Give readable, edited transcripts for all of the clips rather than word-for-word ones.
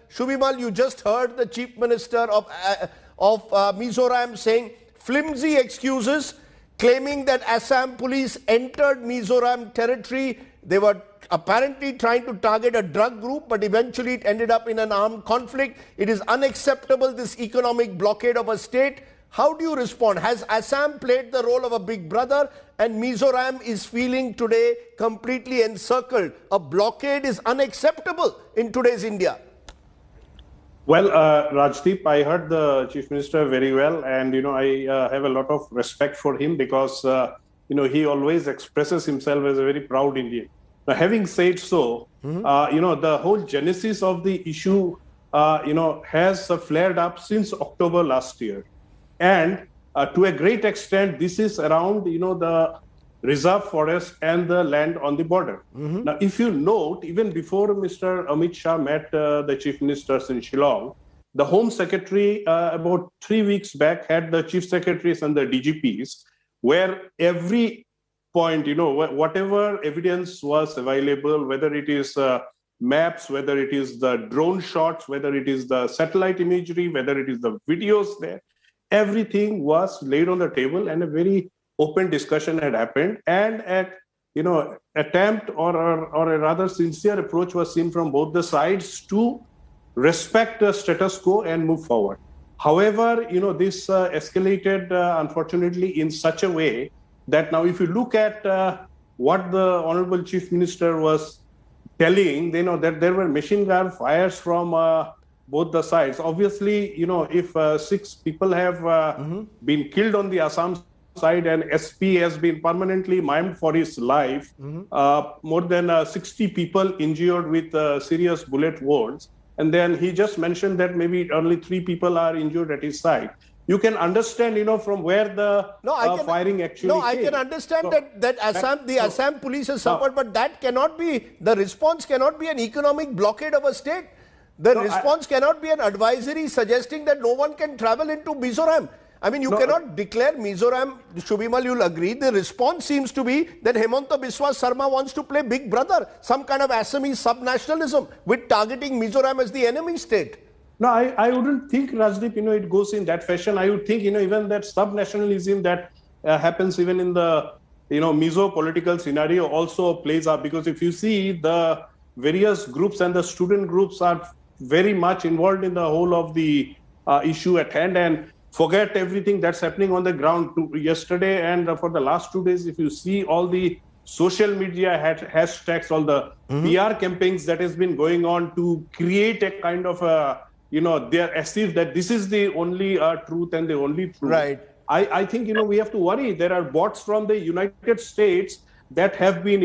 Shubhimal, you just heard the Chief Minister of Mizoram saying flimsy excuses, claiming that Assam police entered Mizoram territory. They were apparently trying to target a drug group, but eventually it ended up in an armed conflict. It is unacceptable, this economic blockade of a state. How do you respond? Has Assam played the role of a big brother and Mizoram is feeling today completely encircled? A blockade is unacceptable in today's India. Well, Rajdeep, I heard the Chief Minister very well, and I have a lot of respect for him because he always expresses himself as a very proud Indian. Now, having said so, the whole genesis of the issue, has flared up since October last year, and to a great extent, this is around the reserve forest and the land on the border. Now, if you note, even before Mr. Amit Shah met the chief ministers in Shillong, the Home Secretary about 3 weeks back had the chief secretaries and the DGPs, where every point, whatever evidence was available, whether it is maps, whether it is the drone shots, whether it is the satellite imagery, whether it is the videos there, everything was laid on the table and a very open discussion had happened, and attempt or a rather sincere approach was seen from both the sides to respect the status quo and move forward. However, this escalated unfortunately in such a way that now if you look at what the Honorable Chief Minister was telling, that there were machine gun fires from both the sides. Obviously, if 6 people have been killed on the Assam side and SP has been permanently maimed for his life, more than 60 people injured with serious bullet wounds, and then he just mentioned that maybe only 3 people are injured at his side. You can understand, from where the firing actually came. I can understand that Assam police has suffered, but that cannot be, the response cannot be an economic blockade of a state. The response cannot be an advisory suggesting that no one can travel into Mizoram. I mean, you cannot declare Mizoram. Shubhimal, you'll agree. The response seems to be that Hemanta Biswa Sarma wants to play big brother, some kind of Assamese sub-nationalism with targeting Mizoram as the enemy state. No, I wouldn't think, Rajdeep, it goes in that fashion. I would think, even that sub-nationalism that happens even in the, Mizo political scenario also plays up, because if you see the various groups and the student groups are very much involved in the whole of the issue at hand, and forget everything that's happening on the ground. Yesterday and for the last 2 days, if you see all the social media hashtags, all the PR campaigns that has been going on to create a kind of they're as if that this is the only truth and the only truth. Right. I think, we have to worry. There are bots from the United States that have been,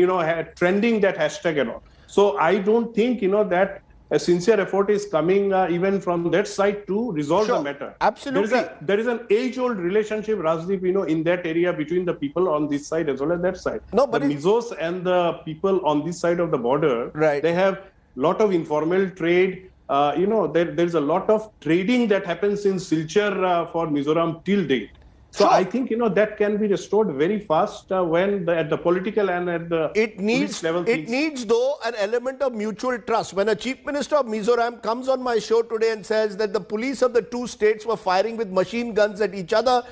trending that hashtag and all. So I don't think, that a sincere effort is coming even from that side to resolve the matter. Absolutely. There is an age-old relationship, Rajdeep, in that area between the people on this side as well as that side. No, but the Mizos and the people on this side of the border, they have a lot of informal trade. There's a lot of trading that happens in Silchar for Mizoram till date. So I think, that can be restored very fast when at the political and at the police level. It needs, though, an element of mutual trust. When a Chief Minister of Mizoram comes on my show today and says that the police of the 2 states were firing with machine guns at each other,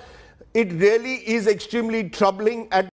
it really is extremely troubling.